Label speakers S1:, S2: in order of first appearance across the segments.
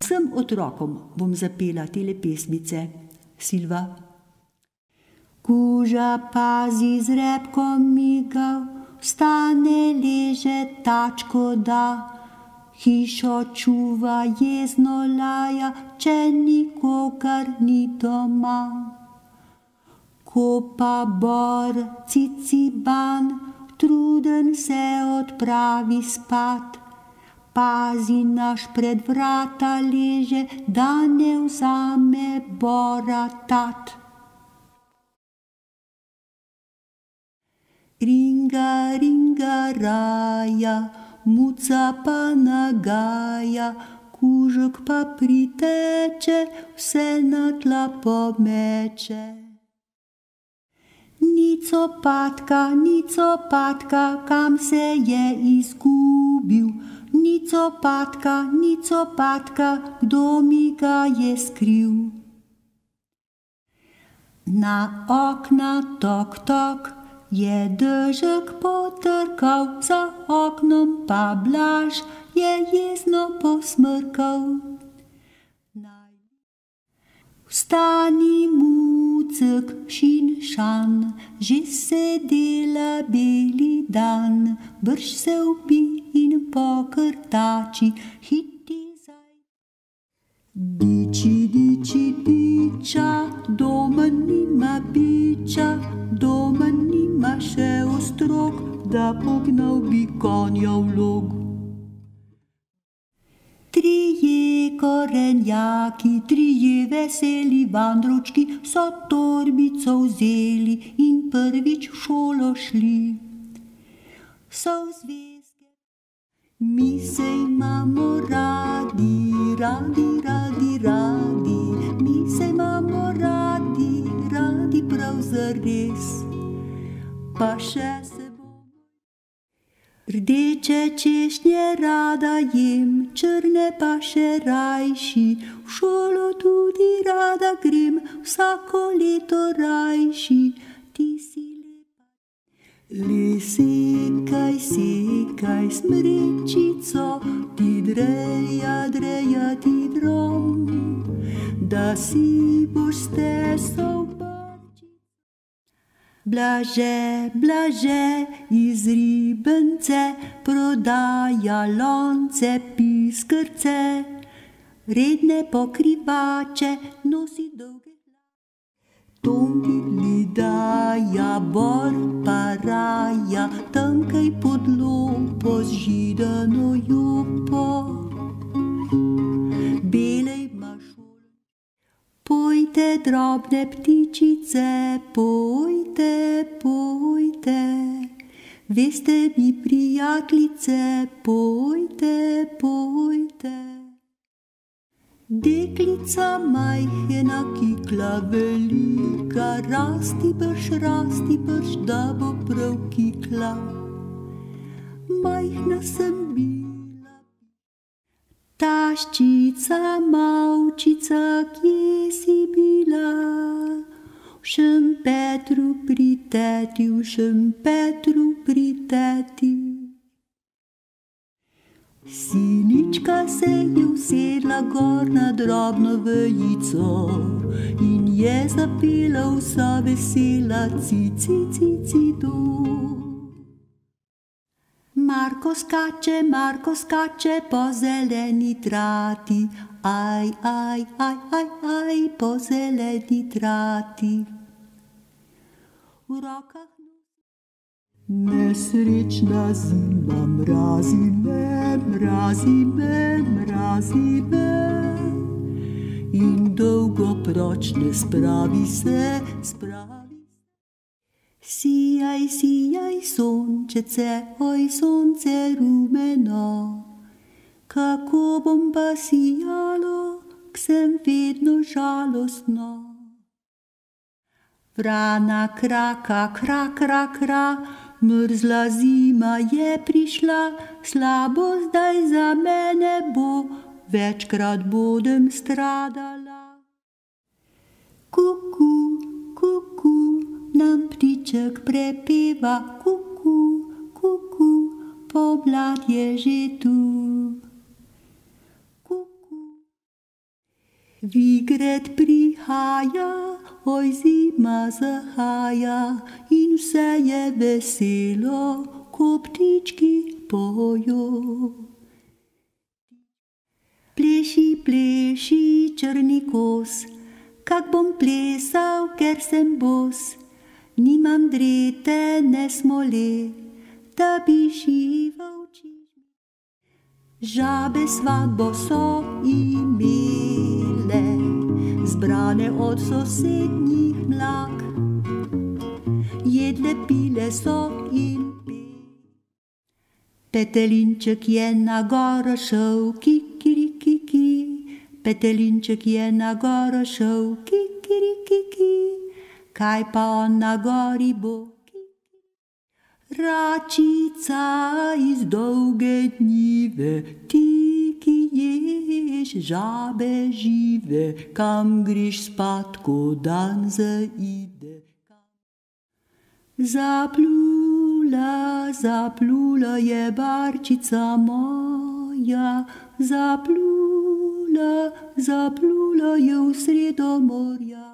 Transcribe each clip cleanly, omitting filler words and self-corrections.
S1: Vsem otrokom bom zapela tele pesmice. Silva. Kuža pazi z repkom miga, vstane, leže, tačko da. Hišo čuva, jezno laja, če nikogar ni doma. Ko pa bor ciciban, truden se odpravi spat, pazi naš pred vrata leže, da ne vzame bora tat. Ringa, ringa, raja, muca pa nagaja, kužek pa priteče, vse na tla pomeče. Nico patka, kam se je izgubil? Nico patka, kdo mi ga je skril? Na okna tok, tok, je dežek potrkal, za oknom pa Blaž je jezno posmrkal. Vstani, mucek, šin šan, že se dela beli dan, brž se ubi in pokrtači, hiti zaj. Diči, diča, doma nima biča, doma nima še ostrog, da pognal bi konja v log. Trije korenjaki, trije veseli vandrovčki so torbico vzeli in prvič v šolo šli. So v zvezke, mi se imamo radi, radi, radi, radi, mi se imamo radi, radi prav zares. Pa še se rdeče češnje rada jem, črne pa še rajši, v šolo tudi rada grem, vsako leto rajši, ti si lepa. Le sekaj, sekaj smrečico, ti dreja, dreja, ti drom, da si boš stesal. Blaže, blaže, iz ribence, prodaja lonce, piskrce, redne pokrivače, nosi dolge hlače. Tomti lidaja, bor pa raja, tamkaj pod lopo z židano jupo. Belej pojte, drobne ptičice, pojte, pojte, veste mi, prijateljice, pojte, pojte. Deklica majhna, kikla velika, rasti brž, da bo prav kikla. Majhna sem bila, taščica, mavčica, kje si bila? V Šempetru pri teti, v Šempetru pri teti. Sinička se je usedla gor na drobno vejico in je zapela vsa vesela, ci, ci, ci, ci, do. Marko skače po zeleni trati, aj, aj, aj, aj, aj, po zeleni trati. V rokah nesrečna zima, mrazi me, mrazi me, mrazi me. In dolgo proč ne spravi se, spravi. Sijaj, sijaj, sončece, oj, sonce rumeno, kako bom pa sijalo, k sem vedno žalostno. Vrana kraka, kra, kra, kra, mrzla zima je prišla, slabo zdaj za mene bo, večkrat bodem stradala. Kuku, kuku, nam ptiček prepeva, kuku, kuku, pomlad je že tu. Vigret prihaja, oj zima zahaja in vse je veselo, ko ptički pojo. Pleši, pleši, črni kos, kak bom plesal, ker sem bos. Nimam drete, ne smole, da bi žival čiž. Žabe svatbo so imele, zbrane od sosednjih mlak. Jedle, pile so in pele. Petelinček je na goro šel, kikirikiki. Petelinček je na goro šel, kikirikiki. Kaj pa on na gori bo? Račica iz dolge njive, ti, ki ješ žabe žive, kam greš spat, ko dan zaide? Zaplula, zaplula je barčica moja, zaplula, zaplula je v sredo morja.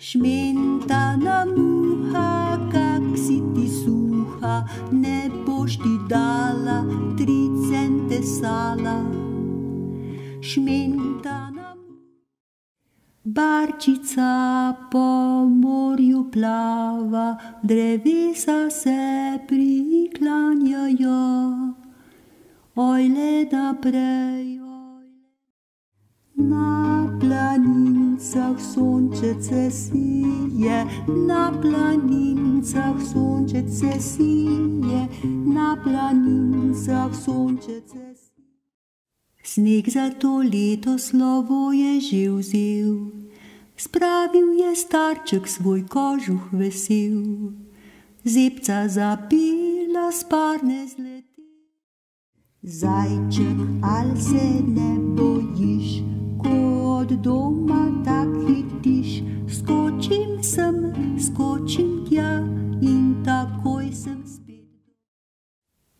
S1: Šmentana muha, kak si ti suha, ne boš ti dala 3 cente sala. Šmentana barčica po morju plava, drevesa se priklanjajo. Ojle naprej, na planincah sončece sije, na planincah sončece sije, na planincah sončece sije. Sneg za to leto slovo je že vzel, spravil je starček svoj kožuh vesel. Zebca zapela, sparne zlete. Zajček, al se ne bojiš, ko od doma tak hitiš. Skočim sem, skočim tja in takoj sem spet.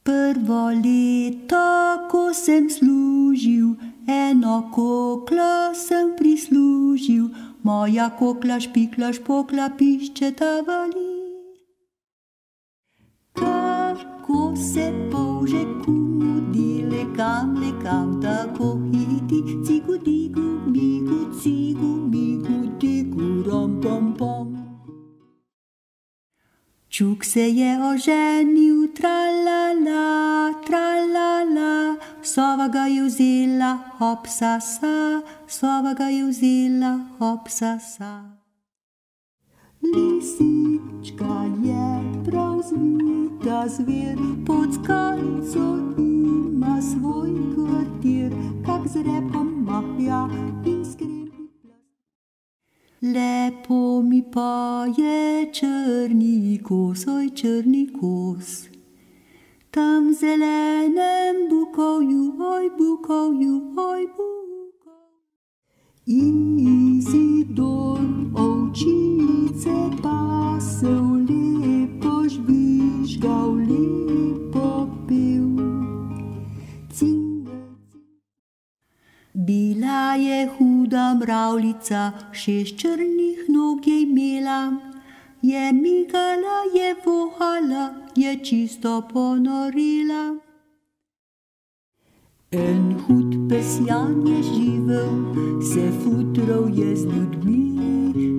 S1: Prvo leto, ko sem služil, eno koklo sem prislužil. Moja kokla špikla, špokla, piščeta vali. Kako se polže kumudile, kam lekam tako hiti, cigu digu, migu, cigu, migu, digu, rom, pom, pom. Čuk se je oženil, tralala, tralala, sova ga je vzela, hop, sasa, sova ga je vzela, hop, sasa. Lisička je prav zvita zver, pod skalico ima svoj kvartir, kak z repom mahlja in skrepi plas. Lepo mi pa je črni kos, oj črni kos, tam zelenem bukovju, oj bukovju, oj bukovju. Izidor ovčice pasel, lepo žvižgal, lepo pil. Bila je huda mravljica, 6 črnih nog je imela. Je migala, je vohala, je čisto ponorila. En hud pesjan je živel, se futral je z ljudmi,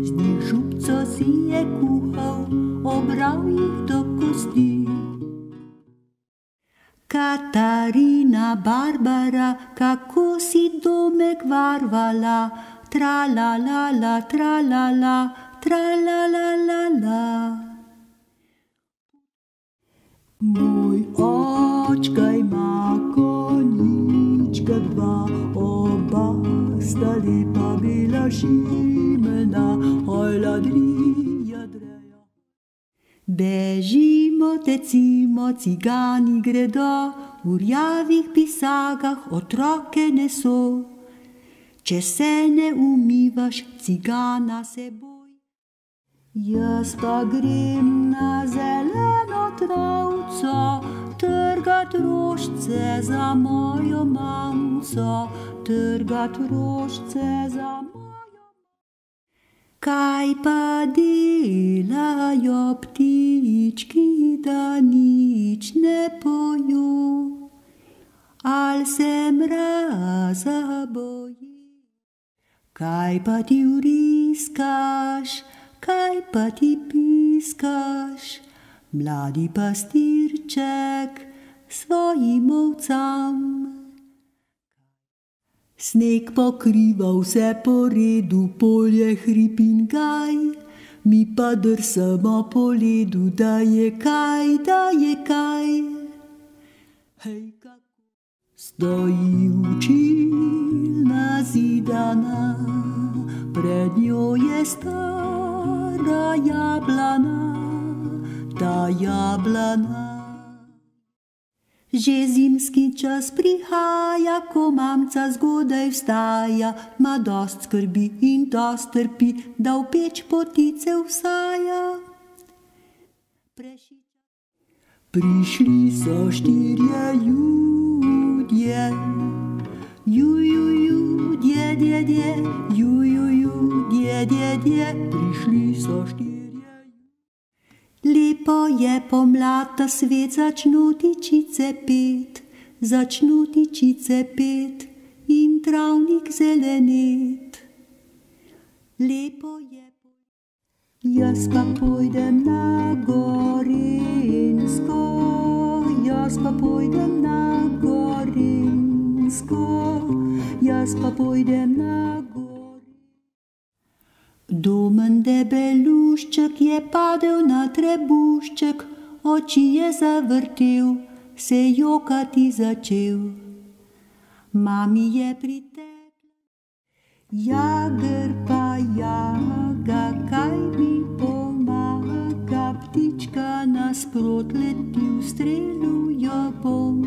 S1: z njih župco si je kuhal, obral jih do kosti. Katarina Barbara, kako si domek varvala, tralalala, tralala, tralalalala. Moj očka ima konjička 2, oba sta lepa bila šimelna, oj ladrija dreja. Bežimo, tecimo, cigani gredo, v rjavih pisagah otroke neso. Če se ne umivaš, cigana se boj. Jaz pa grem na zeleno travco, trgat rožce za mojo mamico, trgat rožce za mojo. Kaj pa delajo ptički, da nič ne pojo? Al se mraza boji? Kaj pa ti vriskaš, kaj pa ti piskaš, mladi pastirček svojim ovcam? Sneg pokriva vse po redu, polje, hrib in gaj, mi pa drsamo po ledu, da je kaj, da je kaj. Hej, kako stoji učilna zidana, pred njo je stara jablana, ta jablana. Že zimski čas prihaja, ko mamca zgodaj vstaja, ma dost skrbi in dost trpi, da v peč potice vsaja. Prišli so 4 judje, judje, dje, judje, prišli so 4. Lepo je pomlad, ta svet, začnu tičice pet in travnik zelenet. Lepo je, jaz pa pojdem na Gorenjsko, jaz pa pojdem na Gorenjsko, jaz pa pojdem na Gorenjsko. Domen debelušček je padel na trebušček, oči je zavrtel, se jokati začel. Mami je pritekla, jager pa jaga, kaj mi pomaga, ptička nasprot leti, v strelu jo bom.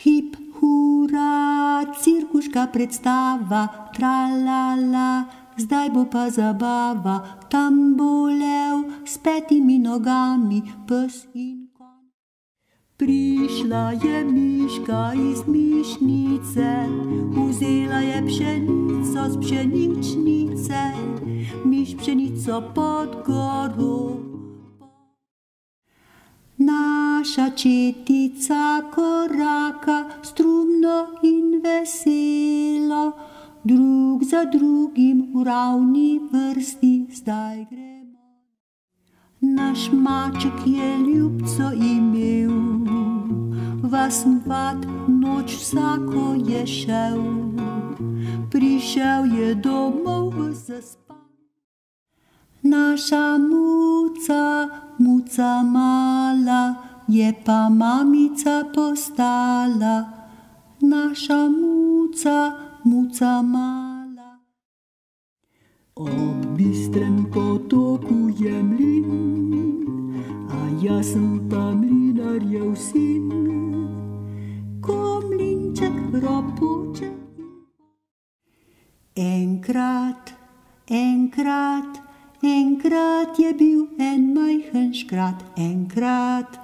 S1: Hip, hura, cirkuška predstava, tralala, zdaj bo pa zabava, tam bo lev s 5 nogami, pes in konj. Prišla je miška iz mišnice, vzela je pšenico z pšeničnice, miš pšenico pod goro. Naša četica koraka strumno in veselo, drug za drugim v ravni vrsti zdaj gremo. Naš maček je ljubco imel, vasnvat noč vsako je šel, prišel je domov zaspan. Naša muca, muca mala, je pa mamica postala. Naša muca, muca mala. Ob bistrem potoku je mlin, a jaz sem pa mlinarjev sin. Ko mlinček ropoče. Enkrat je bil en majhen škrat, enkrat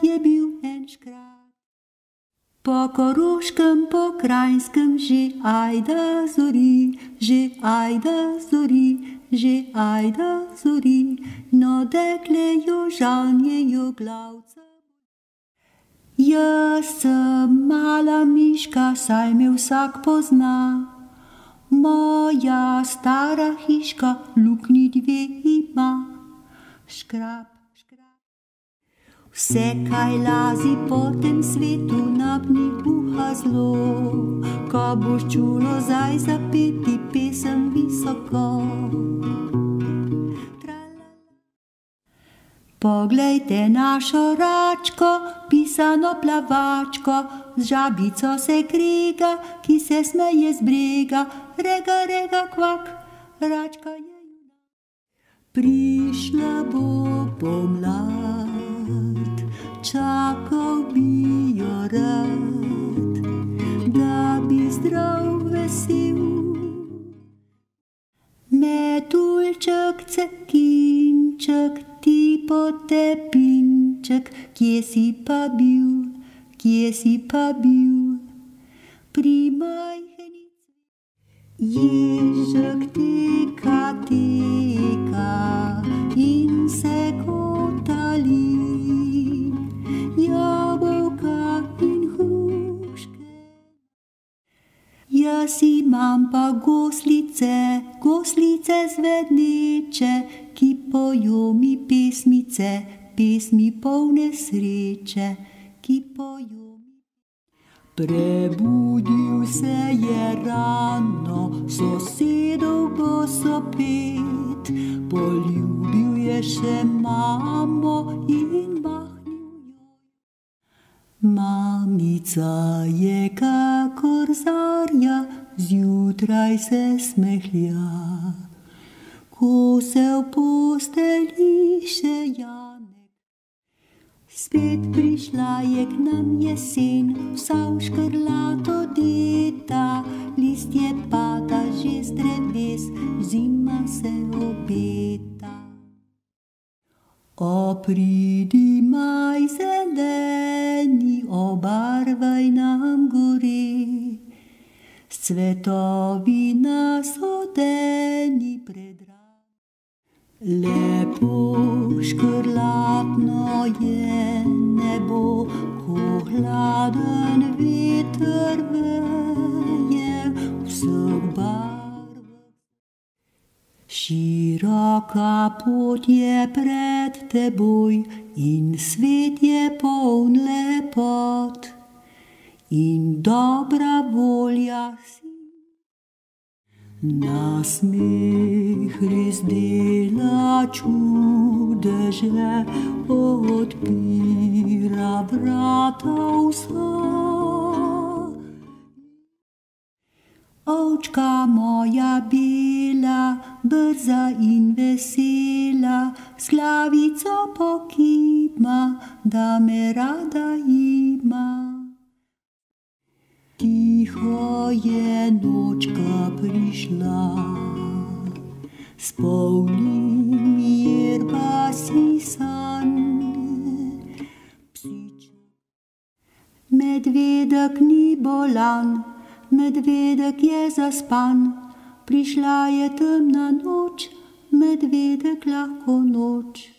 S1: je bil en škrat. Po Koroškem, po Kranjskem, že ajda zori, že ajda zori, no dekle jo žanjejo glavca. Jaz sem mala miška, saj me vsak pozna, moja stara hiška luknji 2 ima. Škrap, škrap. Vse, kaj lazi po tem svetu, napni uha zlo, ko boš čulo zdaj zapeti pesem visoko. Poglejte našo račko, pisano plavačko, z žabico se krega, ki se smeje z brega, rega, rega, kvak, račka je junak. Prišla bo pomlad, čakal bi jo rad, da bi zdrav vesel. Metuljček cekin tepinček, kje si pa bil, kje si pa bil? Pri majhni ježek teka, teka in se kotali, jabolka in hruške. Jaz imam pa goslice, goslice zvedneče, ki pojo mi pesmice, pesmi polne sreče, ki pojo mi. Prebudil se je rano, sosedov bosopet, poljubil je še mamo in mahnil jo. Mamica je kakor zarja, zjutraj se smehlja, ko se v postelji še Janek. Spet prišla je k nam jesen, vsa v škrlato deta, listje pada že z dreves, zima se obeta. O, pridi maj zeleni, obarvaj nam gore, s cvetovi nas odeni pred rano. Lepo škrlatno je nebo, ko hladen veter veje vseh barv. Široka pot je pred teboj in svet je poln lepot in dobra volja si. Nasmeh res dela čudeže, odpira vrata vsa. Ovčka moja bela, brza in vesela, s glavico pokima, da me rada ima. Tiho je nočka prišla, s polnim jerba si san. Medvedek ni bolan, medvedek je zaspan, prišla je temna noč, medvedek lahko noč.